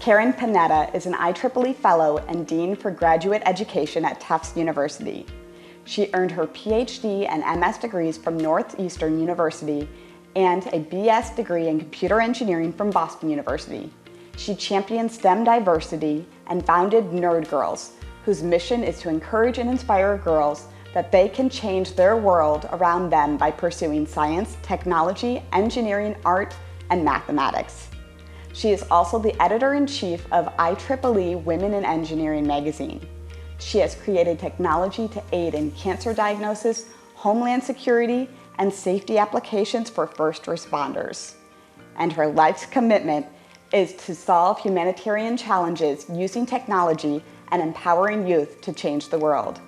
Karen Panetta is an IEEE Fellow and Dean for Graduate Education at Tufts University. She earned her Ph.D. and MS degrees from Northeastern University and a BS degree in computer engineering from Boston University. She championed STEM diversity and founded Nerd Girls, whose mission is to encourage and inspire girls that they can change their world around them by pursuing science, technology, engineering, art, and mathematics. She is also the Editor-in-Chief of IEEE Women in Engineering magazine. She has created technology to aid in cancer diagnosis, homeland security, and safety applications for first responders. And her life's commitment is to solve humanitarian challenges using technology and empowering youth to change the world.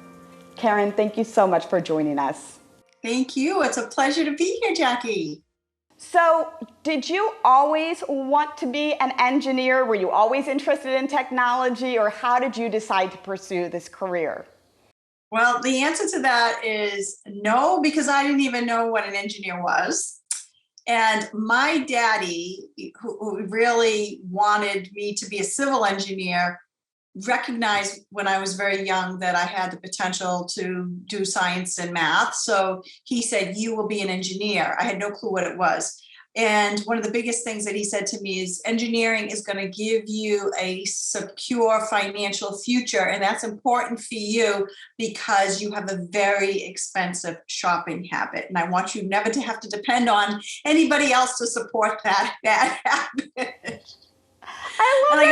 Karen, thank you so much for joining us. Thank you. It's a pleasure to be here, Jackie. So, did you always want to be an engineer? Were you always interested in technology, or how did you decide to pursue this career? Well, the answer to that is no, because I didn't even know what an engineer was. And my daddy, who really wanted me to be a civil engineer, recognized when I was very young that I had the potential to do science and math. So he said, "You will be an engineer." I had no clue what it was. And one of the biggest things that he said to me is, engineering is going to give you a secure financial future. And that's important for you because you have a very expensive shopping habit. And I want you never to have to depend on anybody else to support that bad habit. I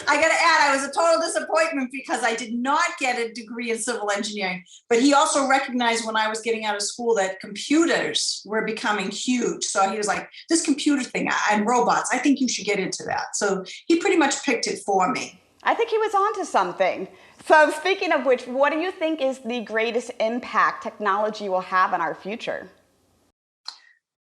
gotta add, I was a total disappointment because I did not get a degree in civil engineering. But he also recognized when I was getting out of school that computers were becoming huge. So he was like, "This computer thing and robots, I think you should get into that." So he pretty much picked it for me. I think he was onto something. So speaking of which, what do you think is the greatest impact technology will have on our future?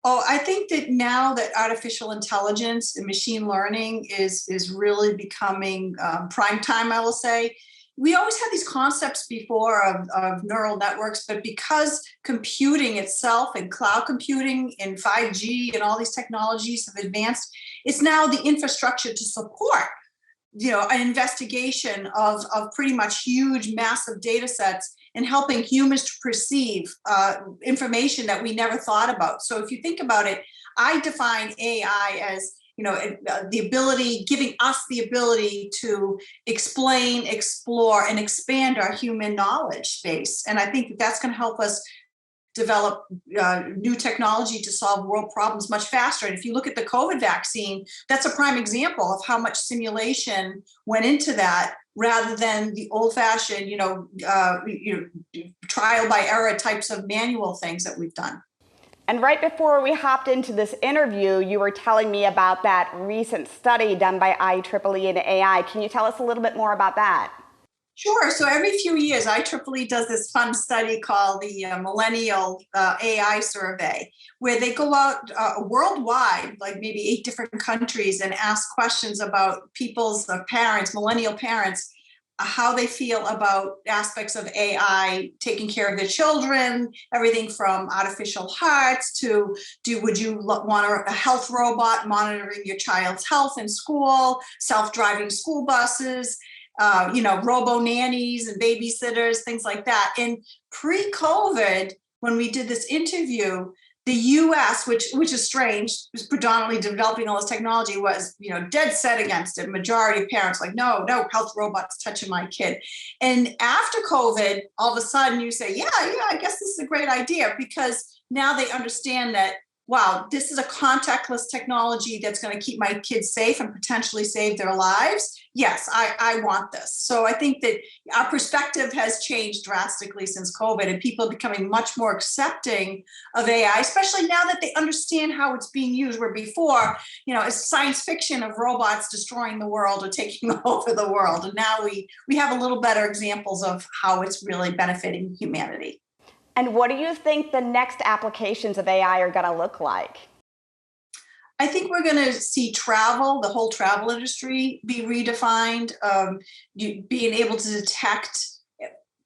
Oh, I think that now that artificial intelligence and machine learning is really becoming prime time, I will say. We always had these concepts before of neural networks, but because computing itself and cloud computing and 5G and all these technologies have advanced, it's now the infrastructure to support, an investigation of pretty much huge, massive data sets and helping humans to perceive information that we never thought about. So if you think about it, I define AI as, the ability, giving us the ability to explain, explore, and expand our human knowledge base. And I think that that's going to help us develop new technology to solve world problems much faster. And if you look at the COVID vaccine, that's a prime example of how much simulation went into that rather than the old-fashioned, trial by error types of manual things that we've done. And right before we hopped into this interview, you were telling me about that recent study done by IEEE and AI. Can you tell us a little bit more about that? Sure. So every few years, IEEE does this fun study called the Millennial AI Survey, where they go out worldwide, like maybe 8 different countries, and ask questions about people's parents, millennial parents, how they feel about aspects of AI taking care of their children, everything from artificial hearts to would you want a health robot monitoring your child's health in school, self-driving school buses, robo nannies and babysitters, things like that. And pre-COVID, when we did this interview, the U.S., which is strange, was predominantly developing all this technology, was dead set against it. Majority of parents like, no health robots touching my kid. And after COVID, all of a sudden you say, yeah, I guess this is a great idea, because now they understand that, wow, this is a contactless technology that's going to keep my kids safe and potentially save their lives. Yes, I want this. So I think that our perspective has changed drastically since COVID, and people are becoming much more accepting of AI, especially now that they understand how it's being used, where before, it's science fiction of robots destroying the world or taking over the world. And now we have a little better examples of how it's really benefiting humanity. And what do you think the next applications of AI are going to look like? I think we're going to see travel, the whole travel industry, be redefined, being able to detect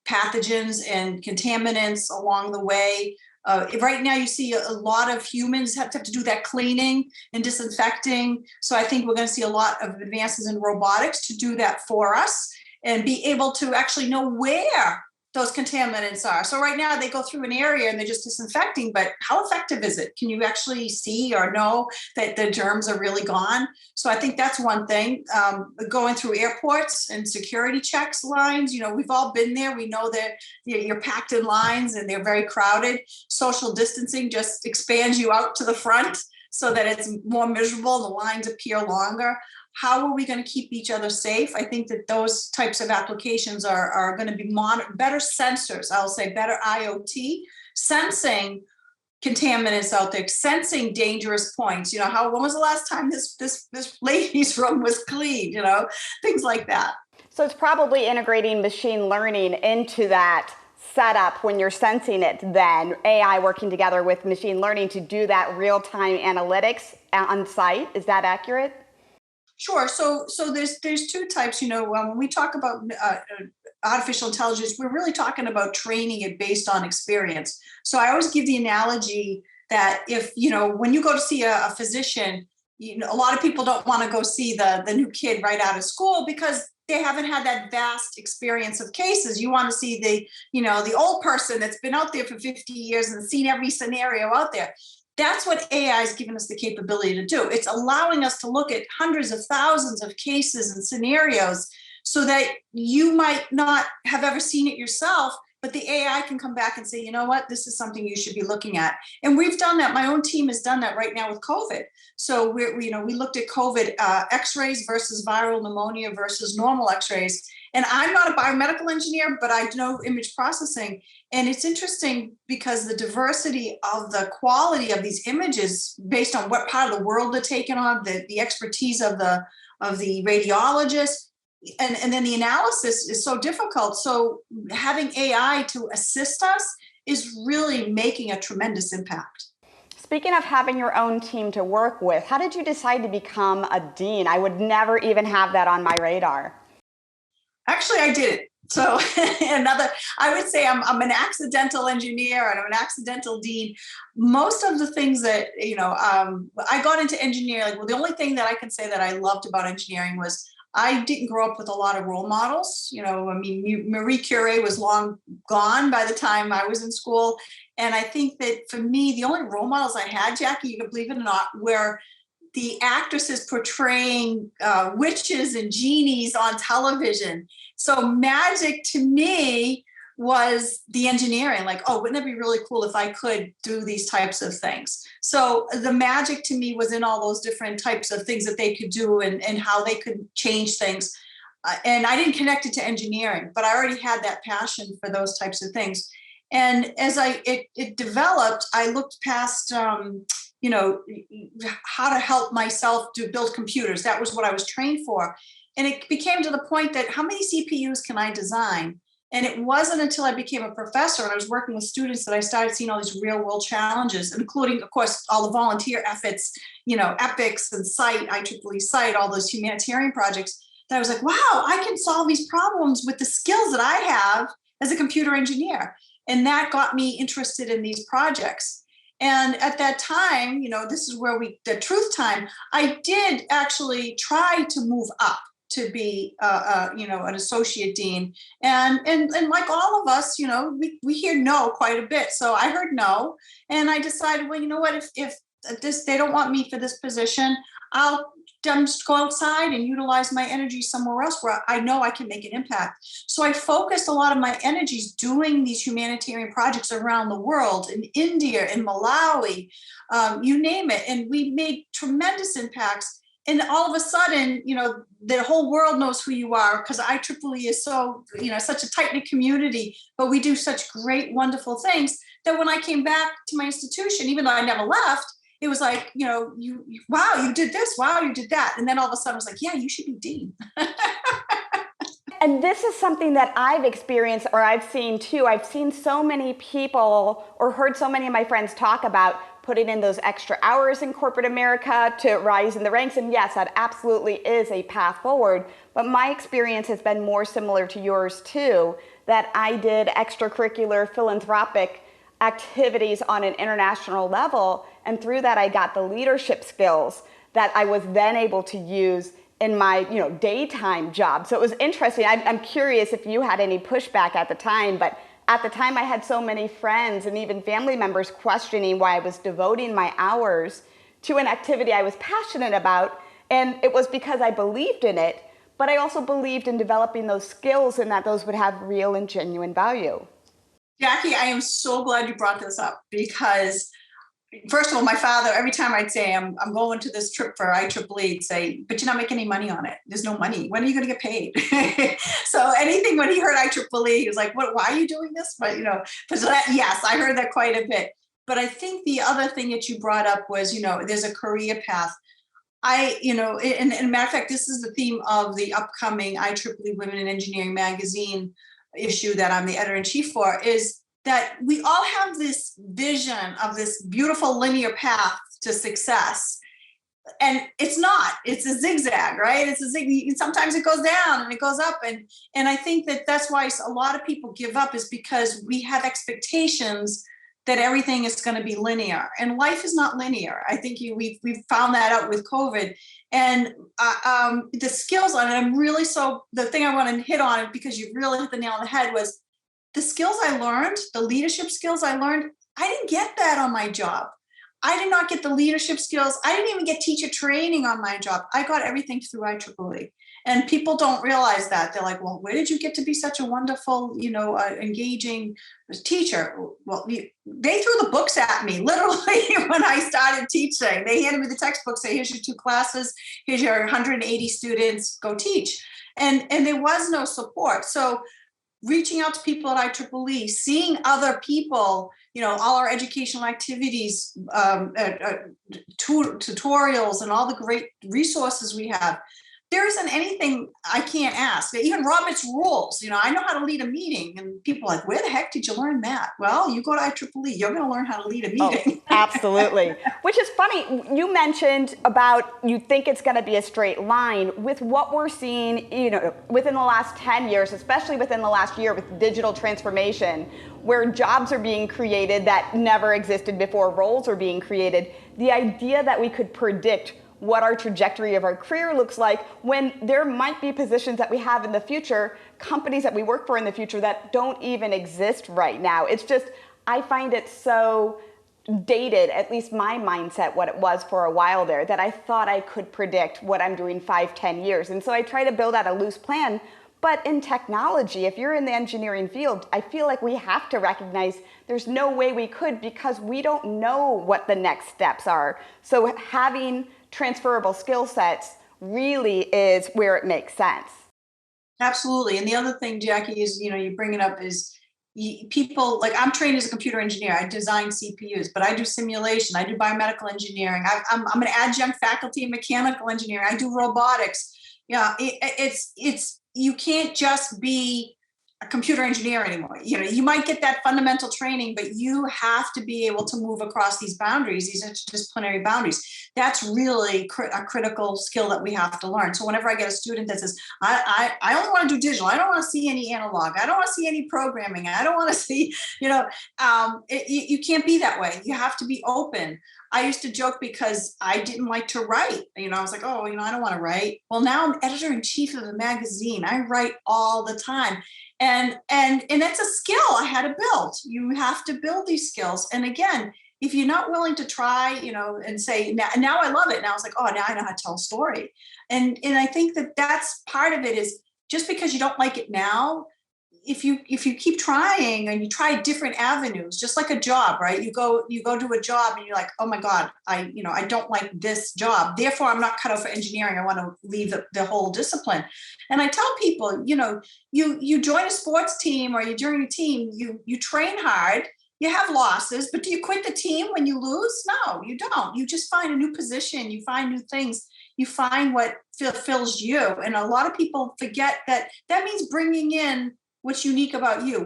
pathogens and contaminants along the way, Right now, you see a lot of humans have to do that cleaning and disinfecting. So I think we're going to see a lot of advances in robotics to do that for us and be able to actually know where those contaminants are. So right now they go through an area and they're just disinfecting, but how effective is it? Can you actually see or know that the germs are really gone? So I think that's one thing. Going through airports and security checks lines, we've all been there. We know that you're packed in lines and they're very crowded. Social distancing just expands you out to the front so that it's more miserable. The lines appear longer. How are we going to keep each other safe? I think that those types of applications are going to be better sensors. I'll say better IoT, sensing contaminants out there, sensing dangerous points. When was the last time this lady's room was cleaned? Things like that. So it's probably integrating machine learning into that setup when you're sensing it, then AI working together with machine learning to do that real-time analytics on site. Is that accurate? Sure. So there's two types. When we talk about artificial intelligence, we're really talking about training it based on experience. So I always give the analogy that if when you go to see a physician, a lot of people don't want to go see the new kid right out of school because they haven't had that vast experience of cases. You want to see the old person that's been out there for 50 years and seen every scenario out there. That's what AI has given us the capability to do. It's allowing us to look at hundreds of thousands of cases and scenarios so that you might not have ever seen it yourself, but the AI can come back and say, you know what, this is something you should be looking at. And we've done that. My own team has done that right now with COVID. So we looked at COVID x-rays versus viral pneumonia versus normal x-rays. And I'm not a biomedical engineer, but I know image processing. And it's interesting because the diversity of the quality of these images based on what part of the world they're taken on, the expertise of the radiologist, and then the analysis is so difficult. So having AI to assist us is really making a tremendous impact. Speaking of having your own team to work with, how did you decide to become a dean? I would never even have that on my radar. Actually, I didn't. So I would say I'm an accidental engineer and I'm an accidental dean. Most of the things that, I got into engineering. Well, the only thing that I can say that I loved about engineering was I didn't grow up with a lot of role models. Marie Curie was long gone by the time I was in school. And I think that for me, the only role models I had, Jackie, you can believe it or not, were the actresses portraying witches and genies on television. So magic to me was the engineering, like, oh, wouldn't it be really cool if I could do these types of things? So the magic to me was in all those different types of things that they could do and how they could change things. And I didn't connect it to engineering, but I already had that passion for those types of things. And as it developed, I looked past, how to help myself to build computers. That was what I was trained for. And it became to the point that how many CPUs can I design? And it wasn't until I became a professor and I was working with students that I started seeing all these real world challenges, including, of course, all the volunteer efforts, EPICS and IEEE Site, all those humanitarian projects, that I was like, wow, I can solve these problems with the skills that I have as a computer engineer. And that got me interested in these projects. And at that time, this is where the truth time, I did actually try to move up to be, an associate dean. And like all of us, we hear no quite a bit. So I heard no. And I decided, well, you know what, if they don't want me for this position, I'll just go outside and utilize my energy somewhere else where I know I can make an impact. So I focused a lot of my energies doing these humanitarian projects around the world, in India, in Malawi, you name it. And we made tremendous impacts. And all of a sudden, the whole world knows who you are because IEEE is so, such a tight-knit community, but we do such great, wonderful things that when I came back to my institution, even though I never left, it was like, wow, you did this. Wow, you did that. And then all of a sudden I was like, yeah, you should be dean. And this is something that I've experienced or I've seen too. I've seen so many people or heard so many of my friends talk about putting in those extra hours in corporate America to rise in the ranks. And yes, that absolutely is a path forward. But my experience has been more similar to yours too, that I did extracurricular philanthropic activities on an international level. And through that, I got the leadership skills that I was then able to use in my daytime job. So it was interesting. I'm curious if you had any pushback at the time, but at the time I had so many friends and even family members questioning why I was devoting my hours to an activity I was passionate about. And it was because I believed in it, but I also believed in developing those skills and that those would have real and genuine value. Jackie, I am so glad you brought this up because, first of all, my father, every time I'd say I'm going to this trip for IEEE, he'd say, but you're not making any money on it. There's no money. When are you going to get paid? So anything when he heard IEEE, he was like, "What? Why are you doing this?" But so that, yes, I heard that quite a bit. But I think the other thing that you brought up was, there's a career path. And matter of fact, this is the theme of the upcoming IEEE Women in Engineering magazine issue that I'm the editor-in-chief for, is that we all have this vision of this beautiful linear path to success. And it's not, it's a zigzag, right? It's a zig. Sometimes it goes down and it goes up. And I think that that's why a lot of people give up, is because we have expectations that everything is going to be linear, and life is not linear. I think we've found that out with COVID. And the skills on it, the thing I want to hit on it, because you really hit the nail on the head, was the skills I learned, the leadership skills I learned. I didn't get that on my job. I did not get the leadership skills. I didn't even get teacher training on my job. I got everything through IEEE. And people don't realize that. They're like, well, where did you get to be such a wonderful, engaging teacher? Well, they threw the books at me, literally, when I started teaching. They handed me the textbooks, say, here's your 2 classes, here's your 180 students, go teach. And there was no support. So reaching out to people at IEEE, seeing other people, all our educational activities, tutorials, and all the great resources we have. There isn't anything I can't ask. Even Robert's rules, I know how to lead a meeting, and people are like, where the heck did you learn that? Well, you go to IEEE, you're going to learn how to lead a meeting. Oh, absolutely. Which is funny. You mentioned about you think it's going to be a straight line. With what we're seeing, within the last 10 years, especially within the last year with digital transformation, where jobs are being created that never existed before, roles are being created, the idea that we could predict what our trajectory of our career looks like, when there might be positions that we have in the future, companies that we work for in the future that don't even exist right now. It's just, I find it so dated, at least my mindset, what it was for a while there, that I thought I could predict what I'm doing 5-10 years. And so I try to build out a loose plan. But in technology, if you're in the engineering field, I feel like we have to recognize there's no way we could, because we don't know what the next steps are. So having transferable skill sets really is where it makes sense. Absolutely. And the other thing, Jackie, is, you bring it up, is people, like, I'm trained as a computer engineer. I design CPUs, but I do simulation. I do biomedical engineering. I'm an adjunct faculty in mechanical engineering. I do robotics. It's you can't just be a computer engineer anymore. You might get that fundamental training, but you have to be able to move across these boundaries, these interdisciplinary boundaries. That's really a critical skill that we have to learn. So whenever I get a student that says, I only want to do digital, I don't want to see any analog, I don't want to see any programming, I don't want to see, you can't be that way. You have to be open. I used to joke because I didn't like to write. I was like, I don't want to write. Well, now I'm editor-in-chief of the magazine. I write all the time. And that's a skill I had to build. You have to build these skills. And again, if you're not willing to try, and say, now I love it. Now it's like, now I know how to tell a story. And I think that that's part of it, is just because you don't like it now, if you keep trying and you try different avenues, just like a job, right? You go to a job and you're like, oh my God, I don't like this job. Therefore, I'm not cut out for engineering. I want to leave the whole discipline. And I tell people, you join a sports team, or you join a team, you train hard, you have losses, but do you quit the team when you lose? No, you don't. You just find a new position. You find new things. You find what fulfills you. And a lot of people forget that means bringing in what's unique about you,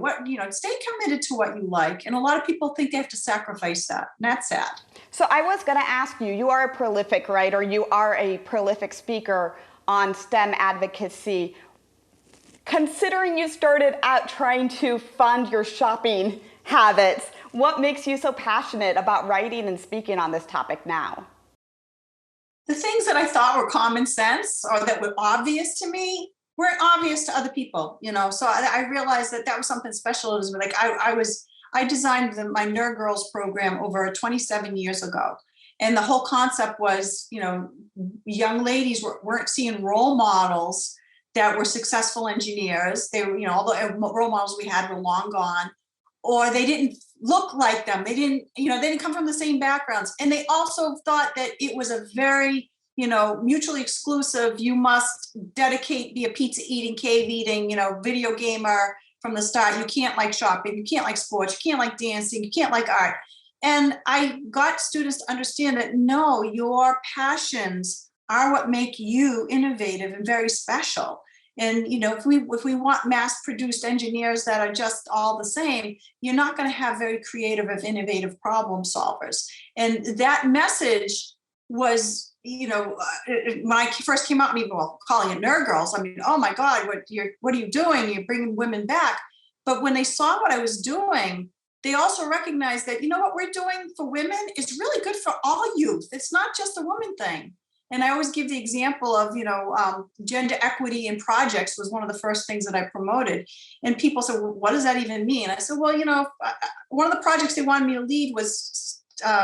stay committed to what you like. And a lot of people think they have to sacrifice that, and that's sad. So I was going to ask you, you are a prolific writer, you are a prolific speaker on STEM advocacy. Considering you started out trying to fund your shopping habits What makes you so passionate about writing and speaking on this topic now? The things that I thought were common sense or that were obvious to me weren't obvious to other people, So I realized that was something special. It was like I designed my Nerd Girls program over 27 years ago. And the whole concept was, young ladies weren't seeing role models that were successful engineers. They were, all the role models we had were long gone, or they didn't look like them. They didn't come from the same backgrounds. And they also thought that it was a very, mutually exclusive, you must be a pizza eating, cave eating, video gamer from the start. You can't like shopping, you can't like sports, you can't like dancing, you can't like art. And I got students to understand that no, your passions are what make you innovative and very special. And if we want mass-produced engineers that are just all the same, you're not going to have very creative and innovative problem solvers. And that message was, when I first came out, and people calling it Nerd Girls, I mean, oh my God, what are you doing? You're bringing women back. But when they saw what I was doing, they also recognized that, what we're doing for women is really good for all youth. It's not just a woman thing. And I always give the example of, gender equity in projects was one of the first things that I promoted. And people said, well, what does that even mean? I said, well, one of the projects they wanted me to lead was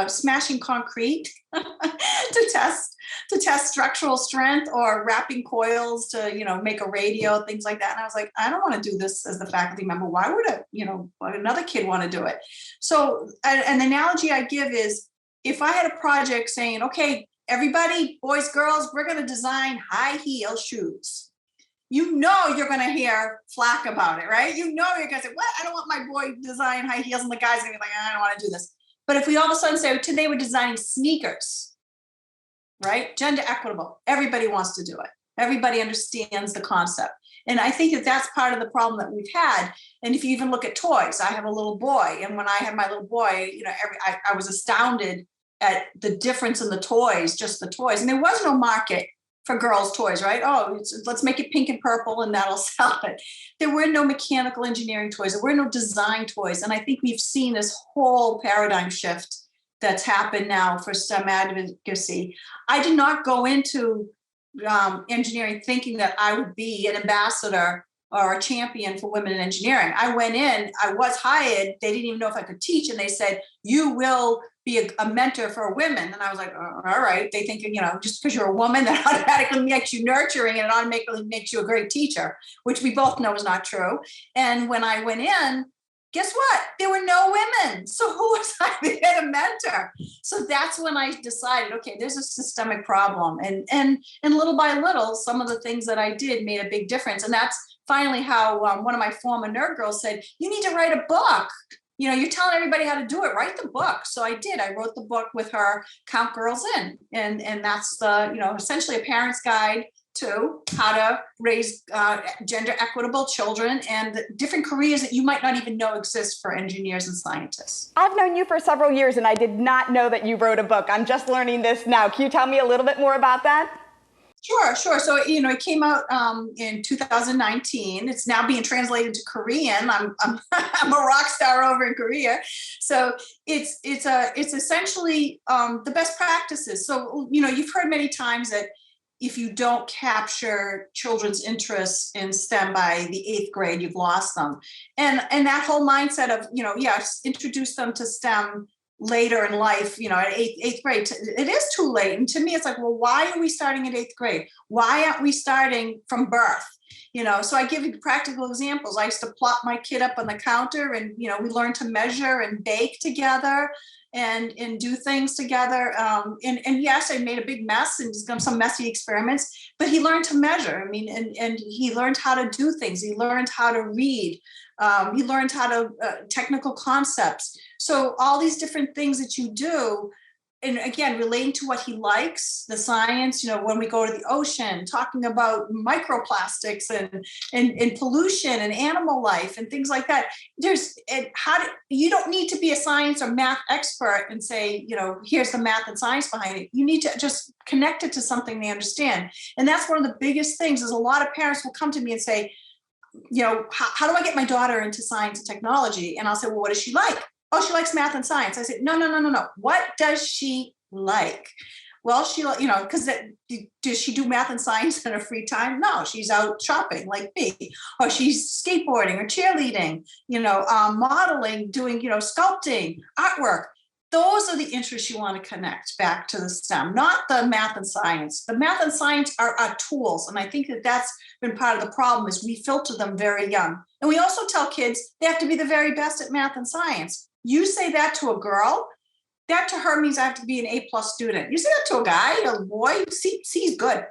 smashing concrete to test structural strength, or wrapping coils to, make a radio, things like that. And I was like, I don't want to do this as the faculty member. Why would another kid want to do it? So, and the analogy I give is, if I had a project saying, okay, everybody, boys, girls, we're going to design high heel shoes. You're going to hear flack about it, right? You're going to say, what? I don't want my boy to design high heels. And the guy's going to be like, I don't want to do this. But if we all of a sudden say, today we're designing sneakers, right? Gender equitable. Everybody wants to do it. Everybody understands the concept. And I think that that's part of the problem that we've had. And if you even look at toys, I have a little boy. And when I had my little boy, I was astounded at the difference in the toys, just the toys. And there was no market for girls' toys, right? Oh, let's make it pink and purple and that'll sell it. There were no mechanical engineering toys. There were no design toys. And I think we've seen this whole paradigm shift that's happened now for STEM advocacy. I did not go into engineering thinking that I would be an ambassador or a champion for women in engineering. I went in, I was hired. They didn't even know if I could teach. And they said, you will be a mentor for women. And I was like, oh, all right. They think, just because you're a woman, that automatically makes you nurturing and it automatically makes you a great teacher, which we both know is not true. And when I went in, guess what? There were no women. So who was I to get a mentor? So that's when I decided, okay, there's a systemic problem. And little by little, some of the things that I did made a big difference. And that's finally how one of my former Nerd Girls said, you need to write a book. You're telling everybody how to do it. Write the book. So I did. I wrote the book with her, Count Girls In. And that's essentially a parent's guide to how to raise gender equitable children and different careers that you might not even know exist for engineers and scientists. I've known you for several years and I did not know that you wrote a book. I'm just learning this now. Can you tell me a little bit more about that? Sure. So, it came out in 2019. It's now being translated to Korean. I'm I'm a rock star over in Korea. So it's essentially the best practices. So, you've heard many times that if you don't capture children's interests in STEM by the 8th grade, you've lost them. And that whole mindset of, introduce them to STEM later in life, at eighth grade, it is too late. And to me, it's like, well, why are we starting at 8th grade? Why aren't we starting from birth? So I give you practical examples. I used to plop my kid up on the counter and, we learned to measure and bake together and do things together. And yes, I made a big mess and some messy experiments, but he learned to measure. I mean, and he learned how to do things. He learned how to read. He learned how to technical concepts. So all these different things that you do, and again, relating to what he likes, the science, when we go to the ocean, talking about microplastics and pollution and animal life and things like that. You don't need to be a science or math expert and say, here's the math and science behind it. You need to just connect it to something they understand. And that's one of the biggest things is a lot of parents will come to me and say, how do I get my daughter into science and technology? And I'll say, well, what does she like? oh, she likes math and science. I said, no, no, no, no, no. What does she like? Well, she, because does she do math and science in her free time? No, she's out shopping like me, or she's skateboarding or cheerleading, modeling, doing, sculpting, artwork. Those are the interests you want to connect back to the STEM, not the math and science. The math and science are tools. And I think that that's been part of the problem is we filter them very young. And we also tell kids they have to be the very best at math and science. You say that to a girl, that to her means I have to be an A+ student. You say that to a guy, a boy, C's good.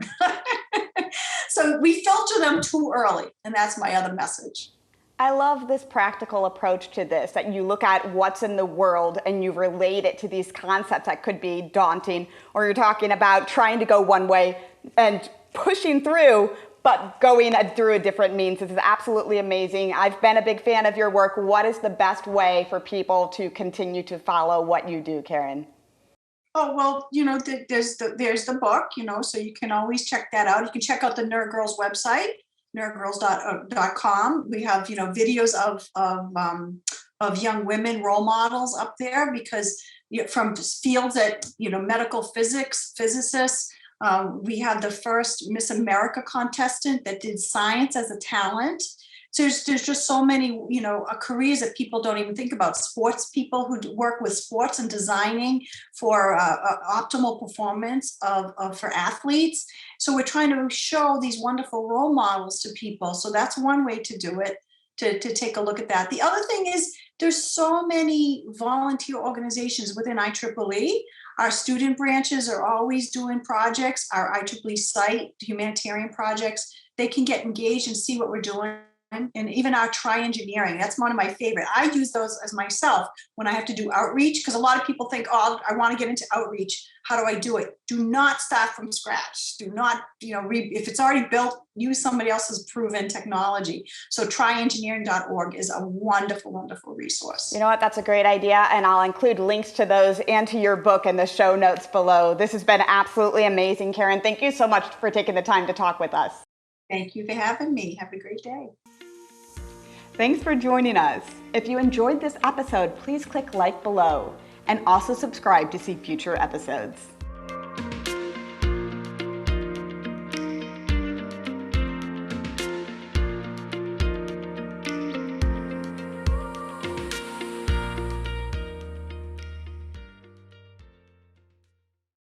So we filter them too early. And that's my other message. I love this practical approach to this, that you look at what's in the world and you relate it to these concepts that could be daunting, or you're talking about trying to go one way and pushing through, but going through a different means. This is absolutely amazing. I've been a big fan of your work. What is the best way for people to continue to follow what you do, Karen? Oh, well, there's the book, so you can always check that out. You can check out the Nerd Girls website, nerdgirls.com. We have, videos of young women role models up there, because from fields that, medical physics, physicists. We had the first Miss America contestant that did science as a talent. So there's just so many, careers that people don't even think about. Sports people who work with sports and designing for optimal performance for athletes. So we're trying to show these wonderful role models to people. So that's one way to do it, to take a look at that. The other thing is there's so many volunteer organizations within IEEE. Our student branches are always doing projects. Our IEEE site, humanitarian projects, they can get engaged and see what we're doing. And even our tri-engineering, that's one of my favorite. I use those as myself when I have to do outreach, because a lot of people think, oh, I want to get into outreach. How do I do it? Do not start from scratch. Do not, if it's already built, use somebody else's proven technology. So triengineering.org is a wonderful, wonderful resource. You know what? That's a great idea. And I'll include links to those and to your book in the show notes below. This has been absolutely amazing, Karen. Thank you so much for taking the time to talk with us. Thank you for having me. Have a great day. Thanks for joining us. If you enjoyed this episode, please click like below and also subscribe to see future episodes.